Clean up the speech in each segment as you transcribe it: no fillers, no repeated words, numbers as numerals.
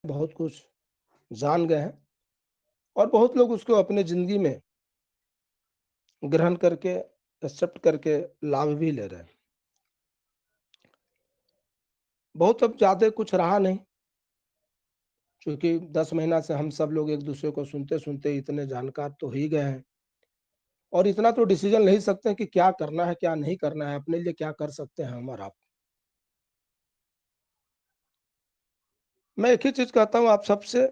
बहुत कुछ जान गए हैं और बहुत लोग उसको अपने ज़िंदगी में ग्रहण करके, एक्सेप्ट करके लाभ भी ले रहे हैं। बहुत अब ज़्यादा कुछ रहा नहीं, क्योंकि 10 महीना से हम सब लोग एक-दूसरे को सुनते-सुनते इतने जानकार तो हो ही गए हैं और इतना तो डिसीज़न ले ही सकते हैं कि क्या करना है, क्या नहीं करना है, अपने लिए क्या कर सकते हैं हम और आप। मैं एक ही चीज़ कहता हूँ आप सबसे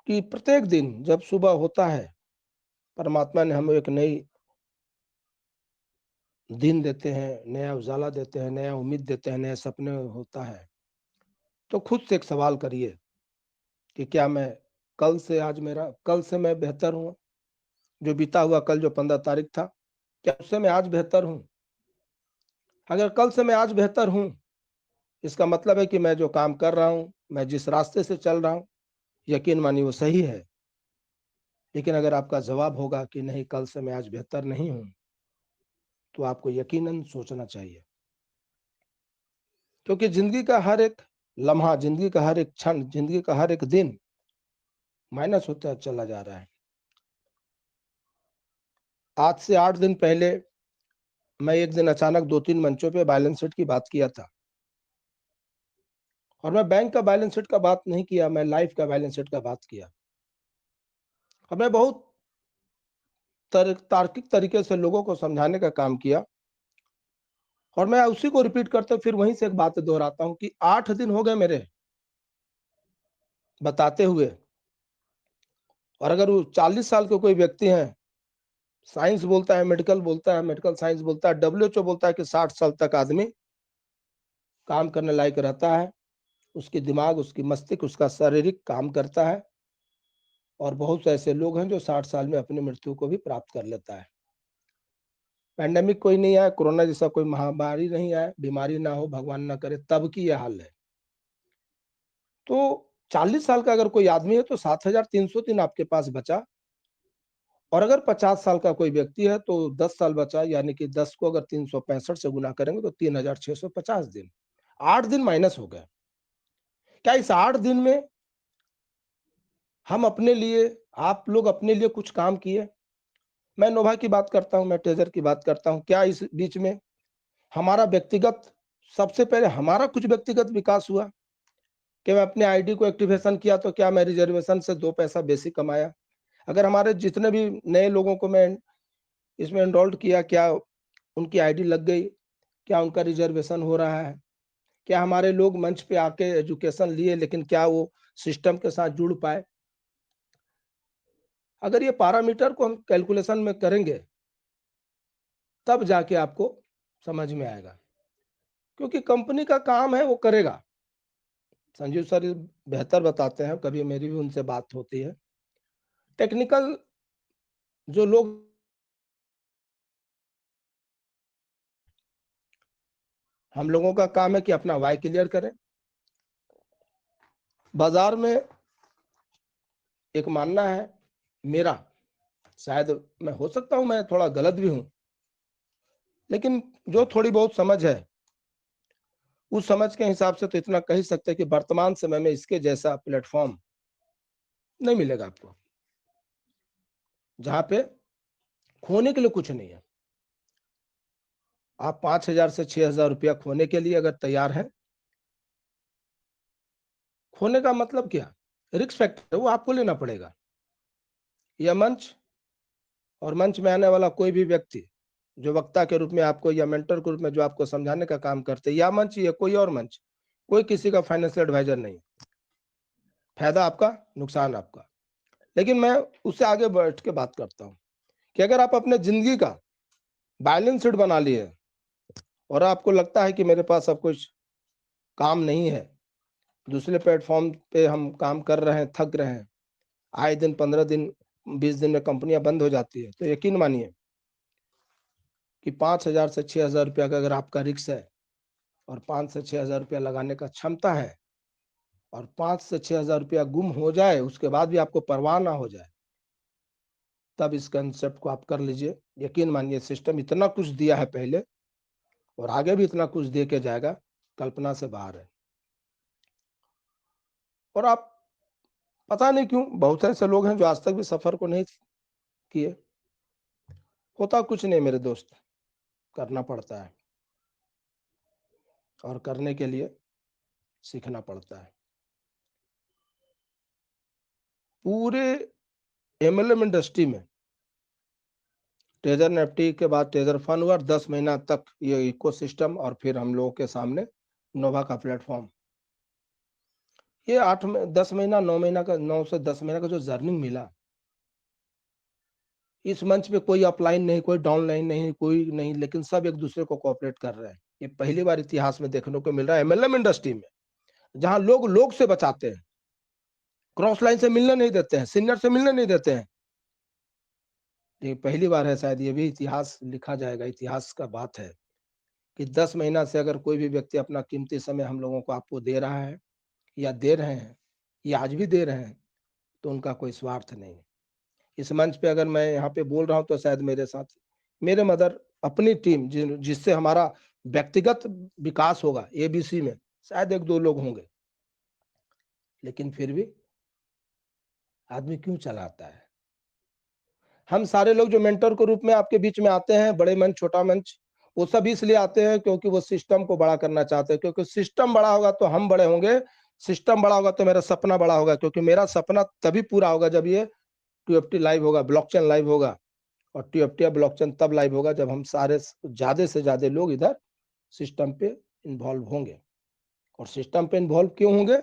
कि प्रत्येक दिन जब सुबह होता है, परमात्मा ने हमें एक नई दिन देते हैं, नया उजाला देते हैं, नया उम्मीद देते हैं, नए सपने होता है। तो खुद से एक सवाल करिए कि क्या मैं कल से मैं बेहतर हूँ? जो बीता हुआ कल जो 15 तारीख था, क्या उससे मैं आज बेहतर हूँ? अगर कल से मैं आज बेहतर हूँ, इसका मतलब है कि मैं जो काम कर रहा हूँ, मैं जिस रास्ते से चल रहा हूँ, यकीन मानिए वो सही है। लेकिन अगर आपका जवाब होगा कि नहीं कल से मैं आज बेहतर नहीं हूँ, तो आपको यकीनन सोचना चाहिए। क्योंकि ज़िंदगी का हर एक लम्हा, ज़िंदगी का हर एक क्षण, ज़िंदगी का हर एक दिन माइनस होता चला जा रहा है। आज से 8 दिन पहले मैं एक दिन अचानक 2-3 मंचों पे बैलेंस शीट की बात किया था और मैं बैंक का बैलेंस शीट का बात नहीं किया, मैं लाइफ का बैलेंस शीट का बात किया। और मैं बहुत तार्किक तरीके से लोगों को समझाने का काम किया और मैं उसी को रिपीट करते फिर वहीं से एक बात दोहराता हूँ कि 8 दिन हो गए मेरे बताते हुए और अगर वो 40 साल के कोई व्यक्ति हैं, साइंस बोलता है, मेडिकल साइंस बोलता है, डब्ल्यूएचओ बोलता है कि 60 साल तक आदमी काम करने लायक रहता है, उसकी दिमाग, उसकी मस्तिष्क, उसका शारीरिक काम करता है और बहुत से ऐसे लोग हैं जो 60 साल में अपनी मृत्यु को भी प्राप्त कर लेता है। पैंडेमिक कोई नहीं आया, कोरोना जैसा कोई महामारी नहीं आया, बीमारी ना हो, भगवान ना करे, तब की यह हाल है। तो 40 साल का अगर कोई आदमी है तो 7,303 आपके पास बचा और अगर 50 साल का कोई व्यक्ति है तो 10 साल बचा, यानी कि 10 को अगर 365 से गुना करेंगे तो 3,650 दिन। 8 दिन माइनस हो गए। क्या इस 8 दिन में हम अपने लिए, आप लोग अपने लिए कुछ काम किए? मैं नोभा की बात करता हूँ, मैं टेज़र की बात करता हूँ। क्या इस बीच में हमारा व्यक्तिगत, सबसे पहले हमारा कुछ व्यक्तिगत विकास हुआ? कि मैं अपने आईडी को एक्टिवेशन किया तो क्या मैं रिजर्वेशन से 2 पैसा बेसिक कमाया? अगर हमारे जितने भी नए लोगों को मैं इसमें एनरोल्ड किया, क्या उनकी आईडी लग गई? क्या उनका रिजर्वेशन हो रहा है? क्या हमारे लोग मंच पे आके एजुकेशन लिए लेकिन क्या वो सिस्टम के साथ जुड़ पाए? अगर ये पैरामीटर को हम कैलकुलेशन में करेंगे, तब जाके आपको समझ में आएगा। क्योंकि कंपनी का काम है वो करेगा। संजीव सर बेहतर बताते हैं, कभी मेरी भी उनसे बात होती है। टेक्निकल जो लोग, हम लोगों का काम है कि अपना वाई क्लियर करें। बाजार में एक मानना है मेरा, शायद मैं हो सकता हूं मैं थोड़ा गलत भी हूं, लेकिन जो थोड़ी बहुत समझ है, उस समझ के हिसाब से तो इतना कह ही सकते हैं कि वर्तमान समय में इसके जैसा प्लेटफॉर्म नहीं मिलेगा आपको, जहां पे खोने के लिए कुछ नहीं है। आप 5,000 से 6,000 रुपया खोने के लिए अगर तैयार हैं, खोने का मतलब क्या, रिस्क फैक्टर है, वो आपको लेना पड़ेगा। यह मंच और मंच में आने वाला कोई भी व्यक्ति जो वक्ता के रूप में आपको या मेंटर के रूप में जो आपको समझाने का काम करते हैं, या मंच या कोई और मंच, कोई किसी का फाइनेंशियल एडवाइजर नहीं। फायदा आपका, नुकसान आपका। लेकिन मैं उससे आगे बढ़ के बात करता हूं कि अगर आप अपने जिंदगी का बैलेंस शीट बना लिए और आपको लगता है कि मेरे पास अब कुछ काम नहीं है, दूसरे प्लेटफॉर्म पे हम काम कर रहे हैं, थक रहे हैं, आए दिन 15 दिन 20 दिन में कंपनियां बंद हो जाती है, तो यकीन मानिए कि 5,000 से 6,000 रुपया का अगर आपका रिक्स है और 5 से 6,000 रुपया लगाने का क्षमता है और 5 से 6,000 रुपया गुम हो जाए, उसके बाद भी आपको परवाह ना हो जाए, तब इस कंसेप्ट को आप कर लीजिए। यकीन मानिए सिस्टम इतना कुछ दिया है पहले और आगे भी इतना कुछ दे के जाएगा, कल्पना से बाहर है। और आप पता नहीं क्यों बहुत ऐसे लोग हैं जो आज तक भी सफर को नहीं किए। होता कुछ नहीं मेरे दोस्त, करना पड़ता है और करने के लिए सीखना पड़ता है। पूरे एमएलएम इंडस्ट्री में ट्रेजर नेफ्टी के बाद ट्रेजर फन हुआ, 10 महीना तक ये इकोसिस्टम और फिर हम लोगों के सामने नोवा का प्लेटफॉर्म। ये 10 महीना 9 महीना का 9 से 10 महीना का जो जर्निंग मिला, इस मंच पे कोई अपलाइन नहीं, कोई डाउनलाइन नहीं, कोई नहीं, लेकिन सब एक दूसरे को कोऑपरेट कर रहे हैं। ये पहली बार इतिहास में देखने को मिल रहा है एमएलएम इंडस्ट्री में, जहां लोग से बचाते हैं, क्रॉस लाइन से मिलने नहीं देते हैं, सीनियर से मिलने नहीं देते हैं। ये पहली बार है, शायद ये भी इतिहास लिखा जाएगा, इतिहास का बात है कि 10 महीना से अगर कोई भी व्यक्ति अपना कीमती समय हम लोगों को आपको दे रहा है या दे रहे हैं या आज भी दे रहे हैं, तो उनका कोई स्वार्थ नहीं है। इस मंच पे अगर मैं यहाँ पे बोल रहा हूँ तो शायद मेरे साथ मेरे मदर, अपनी टीम जिससे हमारा व्यक्तिगत विकास होगा एबीसी में, शायद 1-2 लोग होंगे, लेकिन फिर भी आदमी क्यों चलाता है? हम सारे लोग जो मेंटर के रूप में आपके बीच में आते हैं, बड़े मंच छोटा मंच, वो सब इसलिए आते हैं क्योंकि वो सिस्टम को बड़ा करना चाहते हैं, क्योंकि सिस्टम बड़ा होगा तो हम बड़े होंगे, सिस्टम बड़ा होगा तो मेरा सपना बड़ा होगा, क्योंकि मेरा सपना तभी पूरा होगा जब ये टीएफटी लाइव होगा, ब्लॉकचेन लाइव होगा। और टीएफटी या ब्लॉकचेन तब लाइव होगा जब हम सारे ज्यादा से ज्यादा लोग इधर सिस्टम पे इन्वॉल्व होंगे। और सिस्टम पे इन्वॉल्व क्यों होंगे?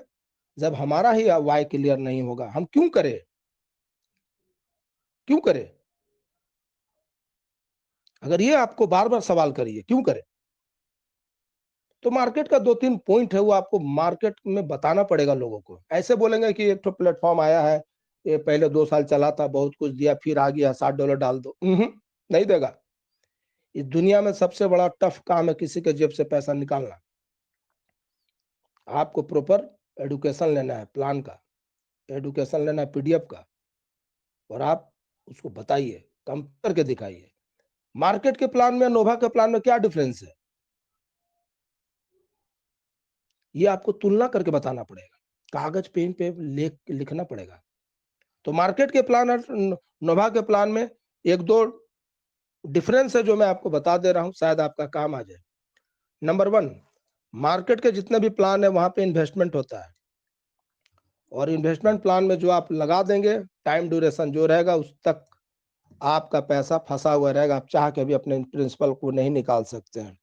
जब हमारा ही वाई क्लियर नहीं होगा, हम क्यों करें? क्यों करें? अगर ये आपको बार बार सवाल करिए क्यों करें, तो मार्केट का 2-3 पॉइंट है, वो आपको मार्केट में बताना पड़ेगा लोगों को। ऐसे बोलेंगे कि एक तो प्लेटफॉर्म आया है, ये पहले 2 साल चला था, बहुत कुछ दिया, फिर आ गया, $60 डाल दो, नहीं देगा। इस दुनिया में सबसे बड़ा टफ काम है किसी के जेब से पैसा निकालना। आपको प्रॉपर एडुकेशन लेना है, प्लान का एडुकेशन लेना है, पीडीएफ का, और आप उसको बताइए, कंपेयर करके दिखाइए मार्केट के प्लान में नोवा के प्लान में क्या डिफरेंस है, ये आपको तुलना करके बताना पड़ेगा, कागज पेन पे लिखना पड़ेगा। तो मार्केट के प्लान और नोवा के प्लान में 1-2 डिफरेंस है जो मैं आपको बता दे रहा हूं, शायद आपका काम आ जाए। नंबर 1, मार्केट के जितने भी प्लान है वहां पे इन्वेस्टमेंट होता है, और इन्वेस्टमेंट प्लान में जो आप लगा देंगे, टाइम ड्यूरेशन जो रहेगा उस तक आपका पैसा फंसा हुआ रहेगा, आप चाह के भी अपने प्रिंसिपल को नहीं निकाल सकते हैं।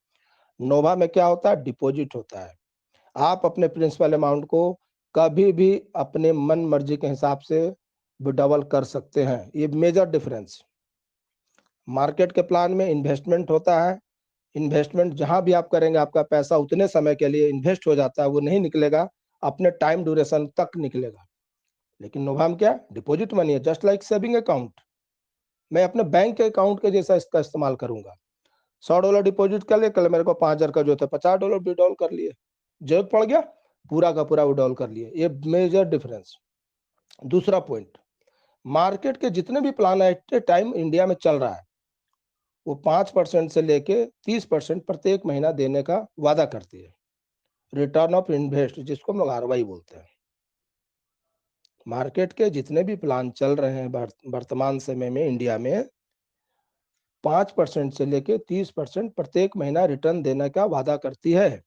नोवा में क्या होता है? डिपॉजिट होता है, आप अपने प्रिंसिपल अमाउंट को कभी भी अपने मन मर्जी के हिसाब से विड्रॉवल कर सकते हैं। ये मेजर डिफरेंस। मार्केट के प्लान में इन्वेस्टमेंट होता है, इन्वेस्टमेंट जहां भी आप करेंगे आपका पैसा उतने समय के लिए इन्वेस्ट हो जाता है, वो नहीं निकलेगा, अपने टाइम ड्यूरेशन तक निकलेगा। लेकिन नोवा में क्या? डिपॉजिट मनी है, जस्ट लाइक सेविंग अकाउंट। मैं अपने बैंक के अकाउंट के जैसा इसका इस्तेमाल करूंगा। $100 डिपॉजिट कर लिए, कल मेरे को 5,000 का जो था $50 विड्रॉल कर लिए, जरूरत पड़ गया पूरा का पूरा विड्रॉल कर लिए। ये मेजर डिफरेंस। दूसरा पॉइंट, मार्केट के जितने भी plan at a time India में चल रहा है, वो 5% से लेके 30% प्रत्येक महीना देने का वादा करती है, रिटर्न ऑफ इन्वेस्ट, जिसको हम लोग आरवाई बोलते हैं। मार्केट के जितने भी प्लान चल रहे हैं वर्तमान समय में इंडिया में, 5% से लेके 30% प्रत्येक महीना रिटर्न देने का वादा करती है।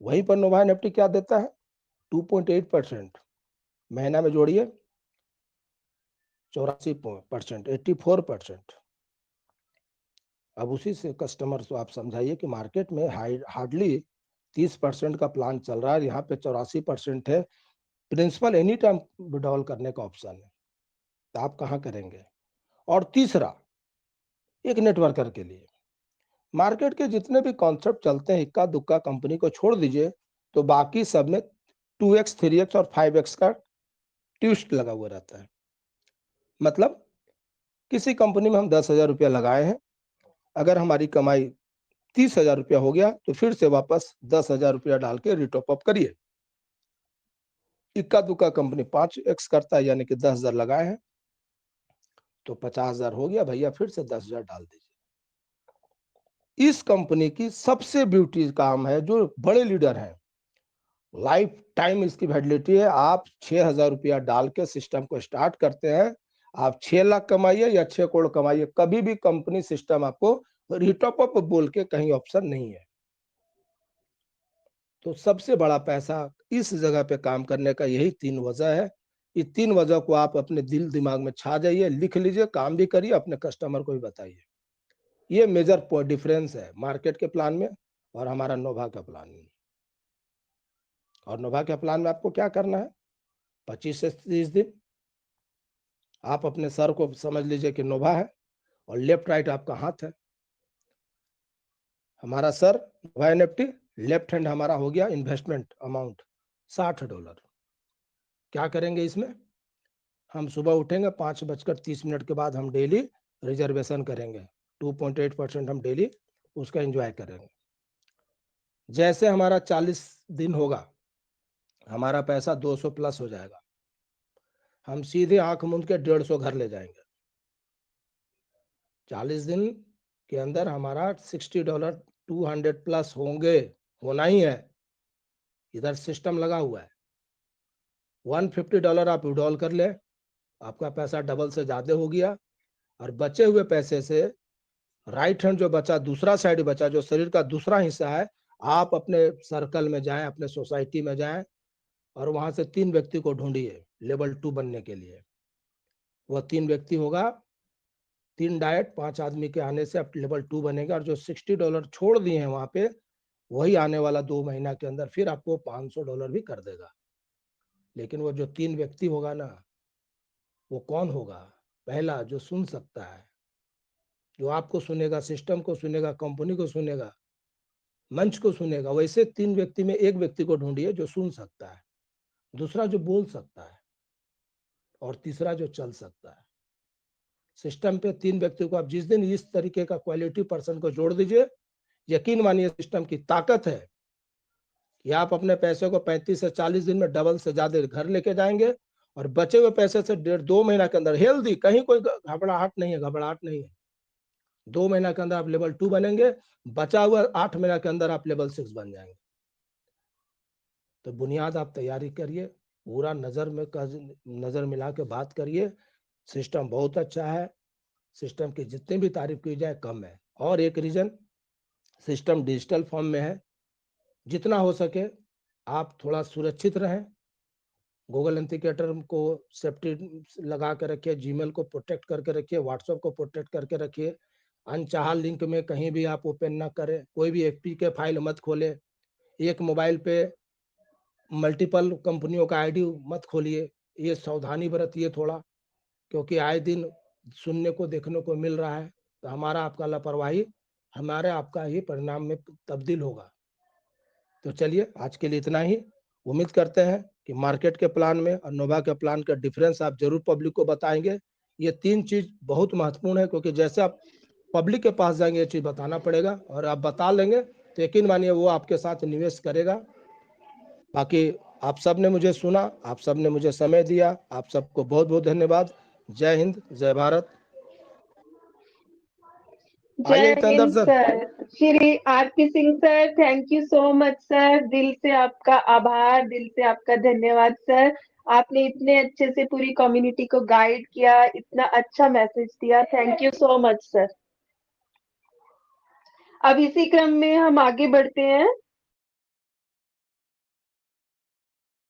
वहीं पर नोवा निफ्टी क्या देता है? 2.8%। महीना में जोड़िए 84%, 84%। अब उसी से कस्टमर को आप समझाइए कि मार्केट में हार्डली 30% का प्लान चल रहा है, यहाँ पे 84% है, प्रिंसिपल एनी टाइम विड्रॉल करने का ऑप्शन है, तो आप कहाँ करेंगे? और तीसरा, एक नेटवर्कर के लिए मार्केट के जितने भी कॉन्सेप्ट चलते हैं, इक्का दुक्का कंपनी को छोड़ दीजिए, तो बाकी सब में 2x 3x और 5x का ट्विस्ट लगा हुआ रहता है। मतलब किसी कंपनी में हम 10,000 रुपया लगाए हैं, अगर हमारी कमाई 30,000 रुपया हो गया तो फिर से वापस 10,000 रुपया डाल के रिटॉप अप करिए। इक्का दुक्का कंपनी 5x करता है, यानी कि 10,000 लगाए हैं तो 50,000 हो गया भैया, फिर से 10,000 डाल दीजिए। इस कंपनी की सबसे ब्यूटी काम है, जो बड़े लीडर हैं लाइफ टाइम इसकी वैलिडिटी है। आप 6,000 रुपया डाल के सिस्टम को स्टार्ट करते हैं, आप 6 लाख कमाइए या 6 करोड़ कमाइए, कभी भी कंपनी सिस्टम आपको रिटॉप अप बोल के कहीं ऑप्शन नहीं है। तो सबसे बड़ा पैसा इस जगह पे काम करने का यही 3 वजह है। ये 3 वजह को आप अपने दिल दिमाग में छा जाइए, लिख लीजिए, काम भी करिए, अपने कस्टमर को भी बताइए। ये मेजर डिफरेंस है मार्केट के प्लान में और हमारा नोवा के प्लान में। और नोवा के प्लान में आपको क्या करना है, 25 से 30 दिन आप अपने सर को समझ लीजिए कि नोवा है और लेफ्ट राइट आपका हाथ है। हमारा सर नोवा एनएफटी, लेफ्ट हैंड हमारा हो गया इन्वेस्टमेंट अमाउंट $60। क्या करेंगे इसमें, हम सुबह उठेंगे 5:30 के बाद हम डेली रिजर्वेशन करेंगे, 2.8% हम डेली उसका एंजॉय करेंगे। जैसे हमारा 40 दिन होगा हमारा पैसा 200 प्लस हो जाएगा, हम सीधे आंख मूंद के 150 घर ले जाएंगे। 40 दिन के अंदर हमारा $60 200 प्लस होंगे, होना ही है। इधर सिस्टम लगा हुआ है, $150 आप विड्रॉल कर ले, आपका पैसा डबल से ज्यादा हो गया। और बचे हुए पैसे से राइट हैंड जो बचा, दूसरा साइड बचा, जो शरीर का दूसरा हिस्सा है, आप अपने सर्कल में जाएं, अपने सोसाइटी में जाएं और वहां से 3 व्यक्ति को ढूंढिए लेवल 2 बनने के लिए। वह 3 व्यक्ति होगा, 3 डाइट, 5 आदमी के आने से आप लेवल 2 बनेगा। और जो $60 छोड़ दिए हैं वहां पे, वही आने वाला 2 महीना के अंदर फिर आपको $500 भी कर देगा। लेकिन वो जो 3 व्यक्ति होगा ना, वो कौन होगा, पहला जो सुन सकता है, जो आपको सुनेगा, सिस्टम को सुनेगा, कंपनी को सुनेगा, मंच को सुनेगा। वैसे 3 व्यक्ति में एक व्यक्ति को ढूंढिए जो सुन सकता है, दूसरा जो बोल सकता है और तीसरा जो चल सकता है। सिस्टम पे 3 व्यक्ति को आप जिस दिन इस तरीके का क्वालिटी पर्सन को जोड़ दीजिए, यकीन मानिए सिस्टम की ताकत है कि आप अपने पैसे को 35 से 40 दिन में डबल से ज्यादा घर लेके जाएंगे और बचे हुए पैसे से 1.5-2 महीना के अंदर हेल्दी, कहीं कोई घबराहट नहीं है, घबराहट नहीं है, 2 महीना के अंदर आप लेवल 2 बनेंगे, बचा हुआ 8 महीना के अंदर आप लेवल 6 बन जाएंगे। तो बुनियाद आप तैयारी करिए, पूरा नजर मिला के बात करिए। सिस्टम बहुत अच्छा है, सिस्टम की जितनी भी तारीफ की जाए कम है। और एक रीजन, सिस्टम डिजिटल फॉर्म में है, जितना हो सके आप थोड़ा सुरक्षित रहें, गूगल एंथिकेटर को सेफ्टी लगा के रखिए, जीमेल को प्रोटेक्ट करके रखिए, व्हाट्सएप को प्रोटेक्ट करके रखिए, अनचाहा लिंक में कहीं भी आप ओपन ना करें, कोई भी एफपी के फाइल मत खोले, एक मोबाइल पे मल्टीपल कंपनियों का आईडी मत खोलिए, ये सावधानी बरतिए थोड़ा, क्योंकि आए दिन सुनने को देखने को मिल रहा है। तो हमारा आपका लापरवाही हमारे आपका ही परिणाम में तब्दील होगा। तो चलिए आज के लिए इतना ही। उम्मीद करते हैं कि मार्केट के प्लान में और नोवा के प्लान का डिफरेंस आप जरूर पब्लिक को बताएंगे। ये 3 चीज बहुत महत्वपूर्ण है, क्योंकि जैसे आप पब्लिक के पास जाएंगे ये चीज बताना पड़ेगा, और आप बता लेंगे तो यकीन मानिए वो आपके साथ निवेश करेगा। बाकी आप सब ने मुझे सुना, आप सब ने मुझे समय दिया, आप सबको बहुत बहुत धन्यवाद। जय हिंद, जय भारत। आइए जय अंदर Hind sir. Sir. Shri RP Singh sir, thank you so much sir. दिल से आपका आभार, दिल से आपका धन्यवाद सर। आपने इतने अच्छे से पूरी कम्युनिटी को गाइड किया, इतना अच्छा मैसेज दिया, thank you so much sir. अब इसी क्रम में हम आगे बढ़ते हैं।